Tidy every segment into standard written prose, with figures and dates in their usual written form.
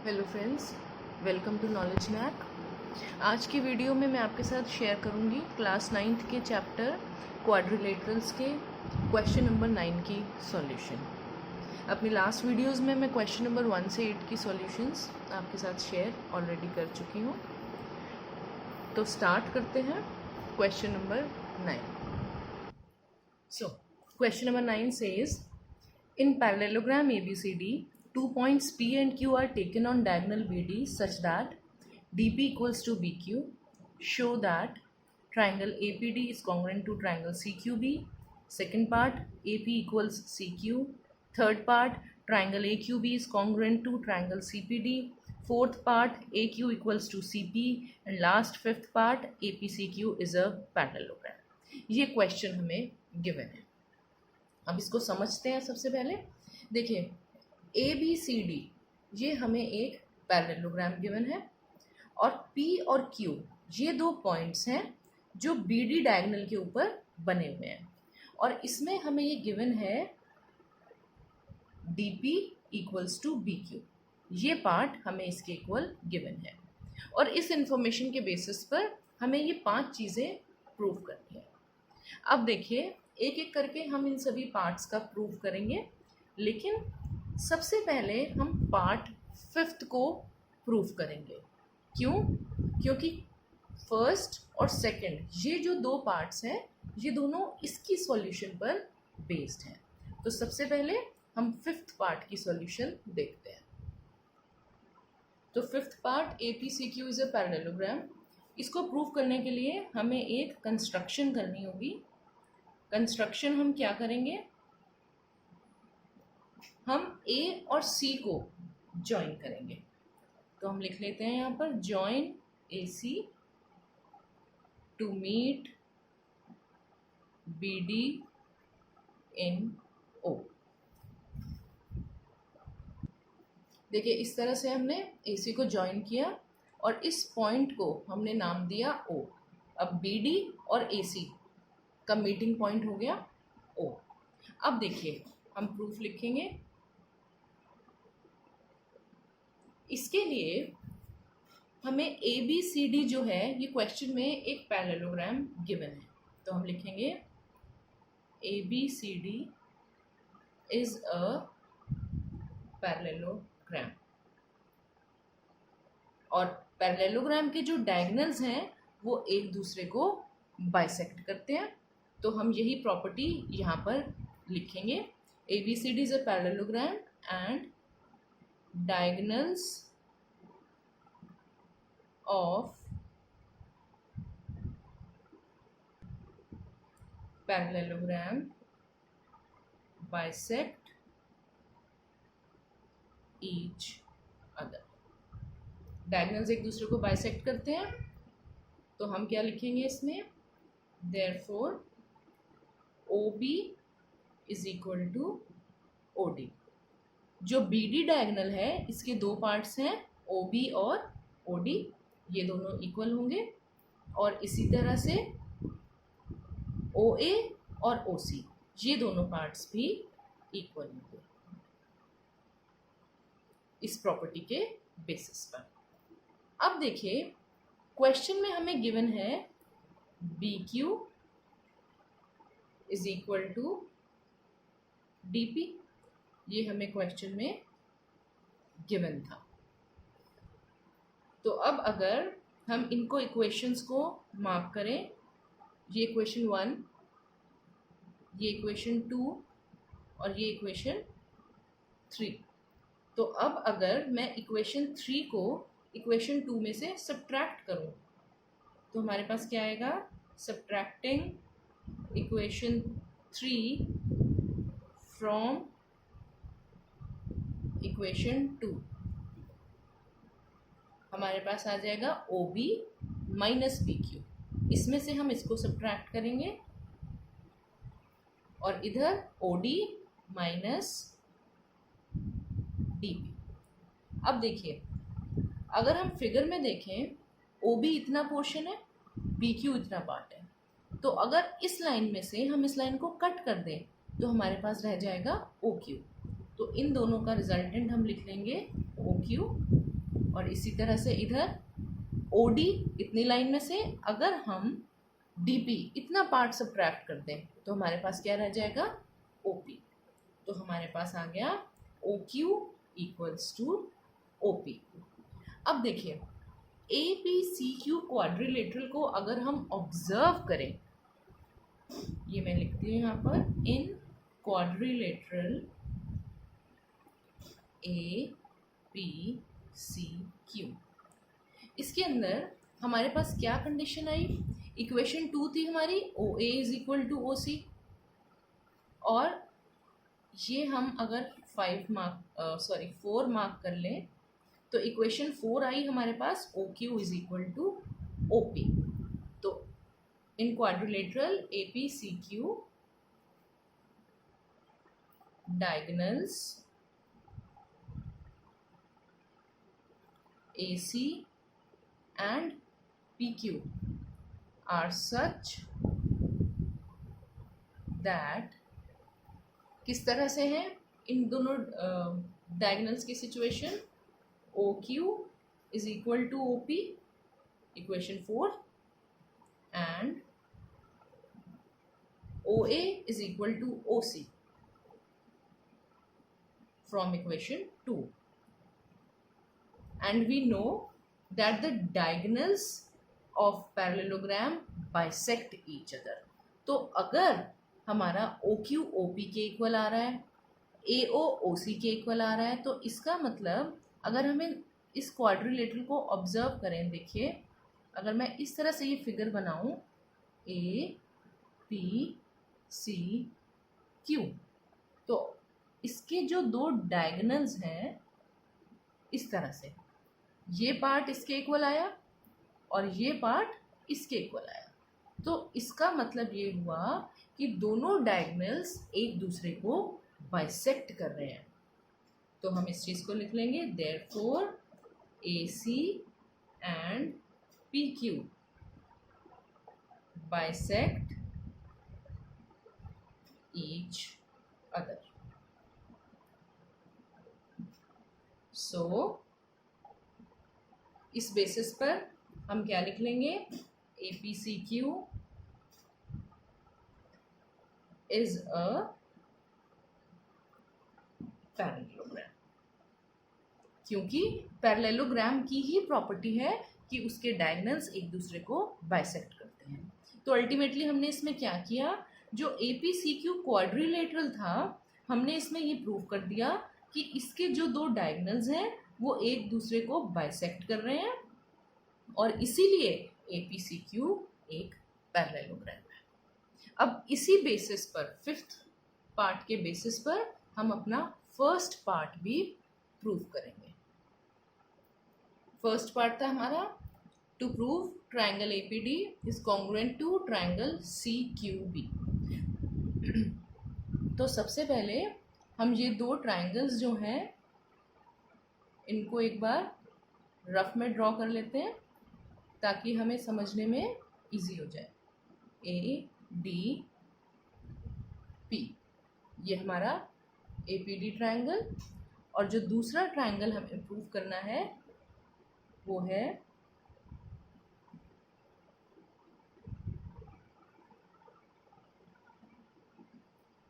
Hello friends, welcome to knowledge knack. आज की video में मैं आपके साथ शेयर करूंगी क्लास 9th के चैप्टर क्वाड्रिलेटरल्स के क्वेश्चन नंबर 9 की सॉल्यूशन। अपनी लास्ट वीडियोस में मैं क्वेश्चन नंबर 1 से 8 की सॉल्यूशंस आपके साथ शेयर ऑलरेडी कर चुकी हूँ। तो स्टार्ट करते हैं question number 9। So question number 9 says in parallelogram ABCD, 2 points P and Q are taken on diagonal BD such that DP equals to BQ. Show that triangle APD is congruent to triangle CQB. Second part, AP equals CQ. Third part, triangle AQB is congruent to triangle CPD. Fourth part, AQ equals to CP. And last, fifth part, APCQ is a parallelogram. ये question हमें given है। अब इसको समझते हैं। सबसे पहले देखिए, ए बी सी डी ये हमें एक पैरेललोग्राम गिवन है और पी और क्यू ये दो पॉइंट्स हैं जो बी डी डायगोनल के ऊपर बने हुए हैं और इसमें हमें ये गिवन है D P equals to B Q. ये पार्ट हमें इसके इक्वल गिवन है और इस इंफॉर्मेशन के बेसिस पर हमें ये 5 चीज़ें प्रूव करनी है। अब देखिए, एक एक करके हम इन सभी पार्ट्स का प्रूव करेंगे, लेकिन सबसे पहले हम पार्ट 5th को प्रूव करेंगे। क्यों? क्योंकि फर्स्ट और सेकंड ये जो दो पार्ट्स हैं ये दोनों इसकी सॉल्यूशन पर बेस्ड हैं। तो सबसे पहले हम 5th पार्ट की सॉल्यूशन देखते हैं। तो 5th part APCQ is a parallelogram. इसको प्रूव करने के लिए हमें एक कंस्ट्रक्शन करनी होगी। कंस्ट्रक्शन हम क्या करेंगे, हम A और C को जॉइन करेंगे। तो हम लिख लेते हैं यहाँ पर join AC to meet BD in O। देखिए, इस तरह से हमने AC को जॉइन किया और इस पॉइंट को हमने नाम दिया O। अब BD और AC का मीटिंग पॉइंट हो गया O। अब देखिए, हम प्रूफ लिखेंगे। इसके लिए हमें ABCD जो है ये क्वेश्चन में एक पैरेललोग्राम गिवन है। तो हम लिखेंगे ABCD इज अ पैरेललोग्राम और पैरेललोग्राम के जो डायगोनल्स हैं वो एक दूसरे को बाइसेक्ट करते हैं। तो हम यही प्रॉपर्टी यहाँ पर लिखेंगे। ABCD is a parallelogram and diagonals of parallelogram bisect each other. Diagonals एक दूसरे को बाइसेक्ट करते हैं, तो हम क्या लिखेंगे इसमें, therefore OB is equal to OD। जो BD डायगोनल है इसके दो पार्ट्स हैं OB और OD, ये दोनों इक्वल होंगे और इसी तरह से OA और OC ये दोनों पार्ट्स भी इक्वल होंगे इस प्रॉपर्टी के बेसिस पर। अब देखिए, क्वेश्चन में हमें गिवन है BQ is equal to DP। ये हमें क्वेश्चन में गिवन था। तो अब अगर हम इनको इक्वेशंस को मार्क करें, ये इक्वेशन 1, ये इक्वेशन 2 और ये इक्वेशन 3। तो अब अगर मैं इक्वेशन 3 को इक्वेशन 2 में से सब्ट्रैक्ट करूं तो हमारे पास क्या आएगा, सब्ट्रैक्टिंग इक्वेशन 3 फ्रॉम इक्वेशन 2 हमारे पास आ जाएगा OB माइनस BQ। इसमें से हम इसको सब्ट्रैक्ट करेंगे और इधर OD माइनस DP। अब देखिए, अगर हम फिगर में देखें, OB इतना पोर्शन है, BQ इतना पार्ट है। तो अगर इस लाइन में से हम इस लाइन को कट कर दें तो हमारे पास रह जाएगा OQ। तो इन दोनों का रिजल्टेंट हम लिख लेंगे OQ और इसी तरह से इधर OD इतनी लाइन में से अगर हम DP इतना पार्ट सब्ट्रैक्ट कर दें तो हमारे पास क्या रह जाएगा, OP। तो हमारे पास आ गया OQ इक्वल्स टू OP। अब देखिए APCQ क्वाड्रिलेटरल को अगर हम ऑब्जर्व करें, ये मैं लिखती हूँ यहाँ पर, इन क्वाड्रिलेटरल APCQ, इसके अंदर हमारे पास क्या कंडीशन आई, इक्वेशन 2 थी हमारी OA is equal to OC, और ये हम अगर 4 मार्क कर लें तो इक्वेशन 4 आई हमारे पास OQ is equal to OP। तो in quadrilateral APCQ diagonals AC and PQ are such that, किस तरह से हैं इन दोनों डायगोनल्स की situation, OQ is equal to OP equation 4 and OA is equal to OC from equation 2, and we know that the diagonals of parallelogram bisect each other। तो अगर हमारा OQ OP के इक्वल आ रहा है, AO OC के equal आ रहा है, तो इसका मतलब अगर हमें इस क्वाड्रिलेटरल को ऑब्जर्व करें, देखिए अगर मैं इस तरह से ये फिगर बनाऊं APCQ, तो इसके जो दो डायगोनल्स हैं इस तरह से, ये पार्ट इसके इक्वल आया और ये पार्ट इसके इक्वल आया, तो इसका मतलब ये हुआ कि दोनों डायगोनल्स एक दूसरे को बाइसेक्ट कर रहे हैं। तो हम इस चीज़ को लिख लेंगे, therefore AC and PQ bisect each other. So इस बेसिस पर हम क्या लिख लेंगे, APCQ इज अ पैरेललोग्राम, क्योंकि पैरेललोग्राम की ही प्रॉपर्टी है कि उसके डायगोनल्स एक दूसरे को बाइसेक्ट करते हैं। तो अल्टीमेटली हमने इसमें क्या किया, जो APCQ क्वाड्रिलेटरल था हमने इसमें ये प्रूव कर दिया कि इसके जो दो डायगोनल्स हैं वो एक दूसरे को बाइसेक्ट कर रहे हैं, और इसीलिए APCQ एक पैरेललोग्राम है। अब इसी बेसिस पर, 5th पार्ट के बेसिस पर हम अपना फर्स्ट पार्ट भी प्रूव करेंगे। फर्स्ट पार्ट था हमारा to prove triangle APD is congruent to triangle CQB। तो सबसे पहले हम ये दो ट्रायंगल्स जो हैं इनको एक बार रफ में ड्रॉ कर लेते हैं ताकि हमें समझने में इजी हो जाए। ADP, ये हमारा APD ट्रायंगल, और जो दूसरा ट्रायंगल हमें प्रूव करना है वो है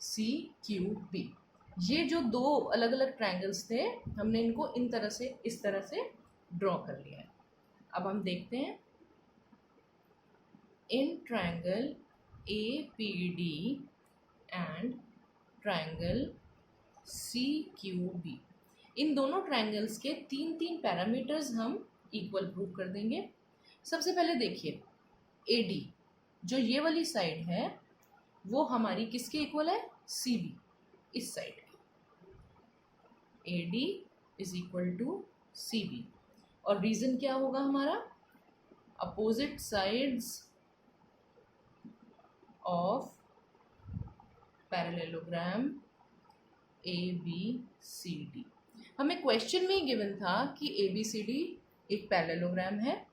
CQB। ये जो दो अलग अलग ट्रायंगल्स थे हमने इनको इन तरह से, इस तरह से ड्रॉ कर लिया है। अब हम देखते हैं, इन triangle APD and triangle CQB, इन दोनों ट्रायंगल्स के 3 पैरामीटर्स हम इक्वल प्रूव कर देंगे। सबसे पहले देखिए AD, जो ये वाली साइड है वो हमारी किसके इक्वल है, CB, इस साइड की। AD is equal to CB, और रीजन क्या होगा हमारा, opposite sides of parallelogram ABCD। हमें क्वेश्चन में ही गिवन था कि ABCD एक पैरेललोग्राम है,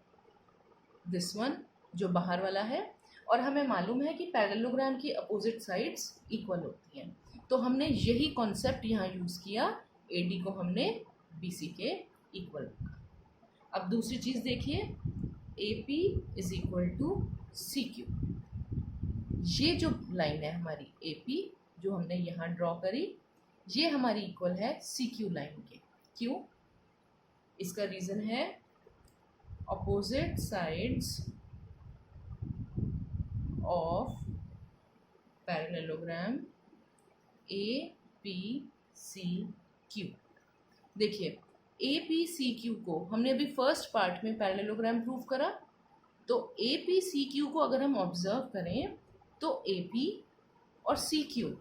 दिस वन जो बाहर वाला है, और हमें मालूम है कि पैरेललोग्राम की अपोजिट साइड्स इक्वल होती हैं। तो हमने यही कॉन्सेप्ट यहाँ यूज़ किया, AD को हमने BC के इक्वल रखा। अब दूसरी चीज़ देखिए, A P is equal to C Q. ये जो लाइन है हमारी ए पी जो हमने यहाँ ड्रॉ करी, ये हमारी इक्वल है सी क्यू लाइन के। क्यों? इसका रीज़न है opposite sides of parallelogram A P C Q. देखिए, ए पी सी क्यू को हमने अभी फर्स्ट पार्ट में पैरेललोग्राम प्रूव करा, तो ए पी सी क्यू को अगर हम ऑब्जर्व करें तो ए पी और सी क्यू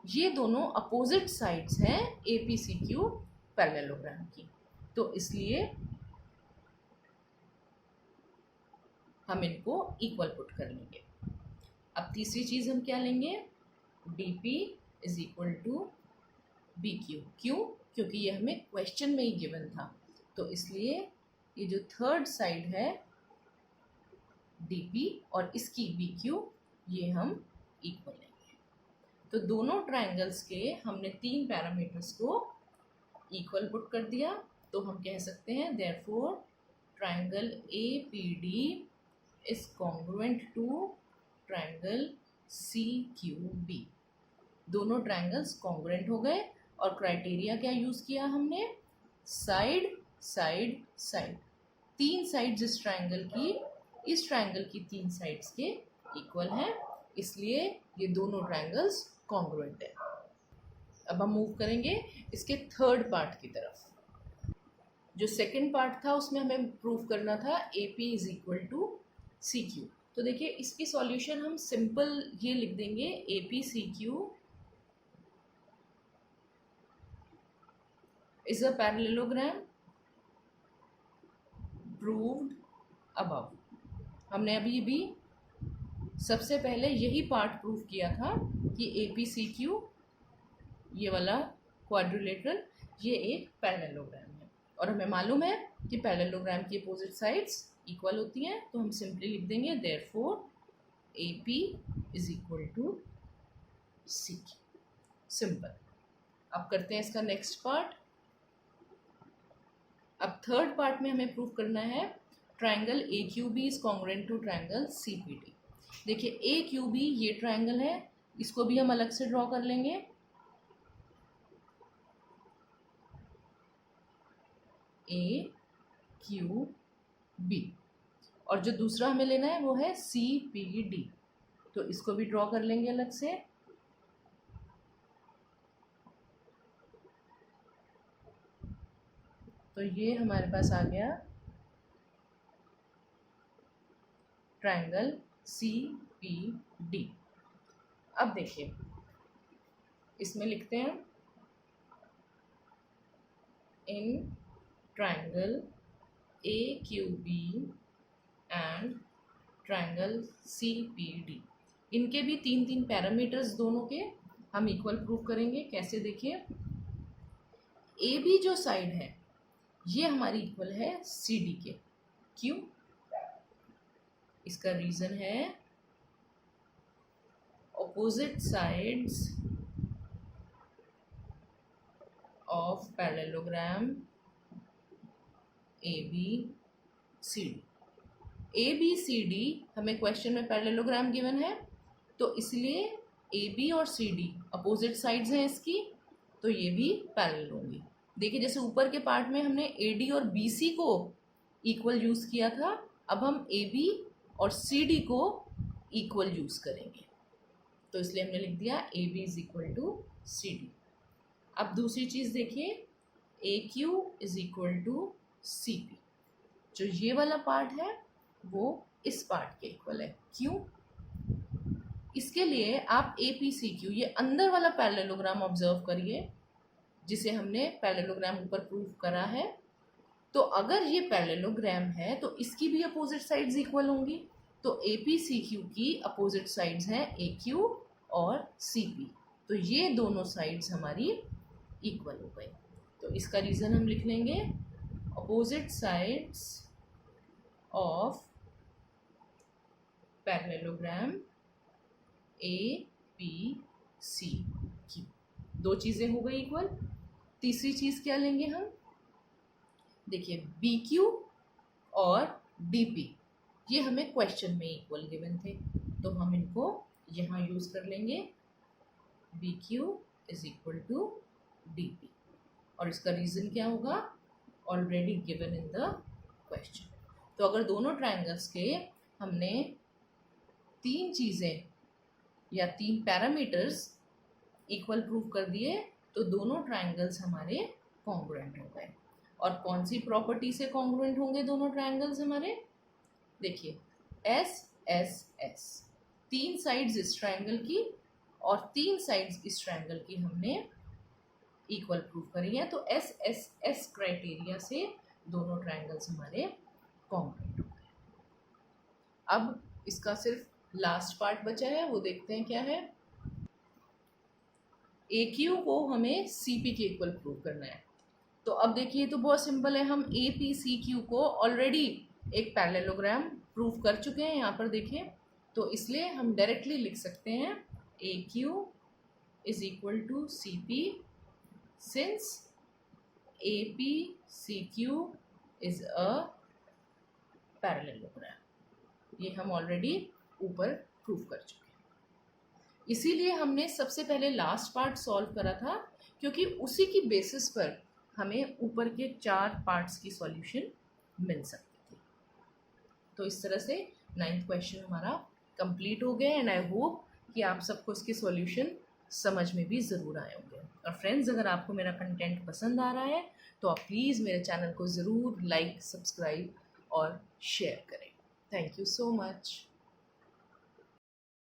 ये दोनों अपोजिट साइड्स हैं A P C Q parallelogram की, तो इसलिए हम इनको इक्वल पुट कर लेंगे। अब तीसरी चीज़ हम क्या लेंगे, D P is equal to B Q. क्यों? क्योंकि ये हमें क्वेश्चन में ही गिवन था, तो इसलिए ये जो थर्ड साइड है डी पी और इसकी बी क्यू, ये हम इक्वल लेंगे। तो दोनों ट्रायंगल्स के हमने तीन पैरामीटर्स को इक्वल पुट कर दिया, तो हम कह सकते हैं therefore triangle A P D is congruent to triangle C Q B. दोनों ट्रायंगल्स कॉन्ग्रुएंट हो गए, और क्राइटेरिया क्या यूज़ किया हमने, साइड साइड साइड। तीन साइड्स इस ट्रायंगल की तीन साइड्स के इक्वल हैं, इसलिए ये दोनों ट्रायंगल्स कॉन्ग्रुएंट है। अब हम मूव करेंगे इसके थर्ड पार्ट की तरफ। जो सेकंड पार्ट था उसमें हमें प्रूव करना था A P is equal to C Q. तो देखिए, इसकी सॉल्यूशन हम सिंपल ये लिख देंगे, A P C Q is a parallelogram proved above। हमने अभी भी सबसे पहले यही पार्ट प्रूव किया था कि ए पी सी क्यू ये वाला क्वाड्रिलेटरल ये एक पैरेललोग्राम है, और हमें मालूम है कि पैरेललोग्राम की अपोजिट साइड्स इक्वल होती हैं, तो हम सिंपली लिख देंगे therefore A P is equal to C Q. Simple. अब करते हैं इसका नेक्स्ट पार्ट। अब थर्ड पार्ट में हमें प्रूव करना है triangle A Q B is congruent to triangle C P D. देखिए, ए क्यू बी ये ट्रायंगल है, इसको भी हम अलग से ड्रॉ कर लेंगे। ए क्यू बी, और जो दूसरा हमें लेना है वो है सी पी डी, तो इसको भी ड्रॉ कर लेंगे अलग से। तो ये हमारे पास आ गया ट्रायंगल सी पी डी। अब देखिए, इसमें लिखते हैं इन triangle A Q B and triangle C P D, इनके भी तीन तीन पैरामीटर्स दोनों के हम इक्वल प्रूव करेंगे। कैसे? देखिए, ए बी जो साइड है ये हमारी इक्वल है सी डी के। क्यों? इसका रीज़न है opposite sides of parallelogram A B C D. A B C D हमें क्वेश्चन में पैरेललोग्राम गिवन है, तो इसलिए ए बी और सी डी अपोजिट साइड्स हैं इसकी, तो ये भी पैरेलल होंगी। देखिए, जैसे ऊपर के पार्ट में हमने ए डी और बी सी को इक्वल यूज़ किया था, अब हम ए बी और सी डी को इक्वल यूज़ करेंगे, तो इसलिए हमने लिख दिया A B is equal to C D. अब दूसरी चीज़ देखिए, A Q is equal to C P. जो ये वाला पार्ट है वो इस पार्ट के इक्वल है। क्यों? इसके लिए आप ए पी सी क्यू ये अंदर वाला पैरेललोग्राम ऑब्जर्व करिए, जिसे हमने पैरेललोग्राम ऊपर प्रूव करा है। तो अगर ये पैरेललोग्राम है तो इसकी भी अपोजिट साइड्स इक्वल होंगी, तो ए पी सी क्यू की अपोजिट साइड्स हैं ए क्यू और सी पी, तो ये दोनों साइड्स हमारी इक्वल हो गई। तो इसका रीज़न हम लिख लेंगे opposite sides of parallelogram A P C Q. दो चीज़ें हो गई इक्वल। तीसरी चीज़ क्या लेंगे हम? देखिए, बी क्यू और DP, ये हमें क्वेश्चन में इक्वल गिवन थे, तो हम इनको यहाँ यूज़ कर लेंगे, BQ is equal to DP। और इसका रीज़न क्या होगा, already given in the question. तो अगर दोनों ट्रायंगल्स के हमने 3 चीज़ें या 3 पैरामीटर्स इक्वल प्रूव कर दिए तो दोनों ट्रायंगल्स हमारे कॉन्ग्रुएंट हो गए। और कौन सी प्रॉपर्टी से कॉन्ग्रुएंट होंगे दोनों ट्रायंगल्स हमारे, देखिए एस एस एस, 3 साइड्स इस ट्रायंगल की और 3 साइड्स इस ट्रायंगल की हमने इक्वल प्रूव करी है, तो एस एस एस क्राइटेरिया से दोनों ट्रायंगल्स हमारे कॉन्ग्रुएंट हो गए। अब इसका सिर्फ लास्ट पार्ट बचा है, वो देखते हैं क्या है। AQ को हमें CP के इक्वल प्रूव करना है। तो अब देखिए तो बहुत सिंपल है, हम APCQ को ऑलरेडी एक पैरेललोग्राम प्रूव कर चुके हैं, यहाँ पर देखिए, तो इसलिए हम डायरेक्टली लिख सकते हैं AQ is equal to CP since APCQ is a parallelogram. ये हम ऑलरेडी ऊपर प्रूव कर चुके हैं। इसीलिए हमने सबसे पहले लास्ट पार्ट सॉल्व करा था, क्योंकि उसी की बेसिस पर हमें ऊपर के 4 पार्ट्स की सॉल्यूशन मिल सकती थी। तो इस तरह से 9th क्वेश्चन हमारा कंप्लीट हो गया, एंड आई होप कि आप सबको इसके सॉल्यूशन समझ में भी ज़रूर आए होंगे। और फ्रेंड्स, अगर आपको मेरा कंटेंट पसंद आ रहा है तो आप प्लीज़ मेरे चैनल को ज़रूर लाइक, सब्सक्राइब और शेयर करें। Thank you so much.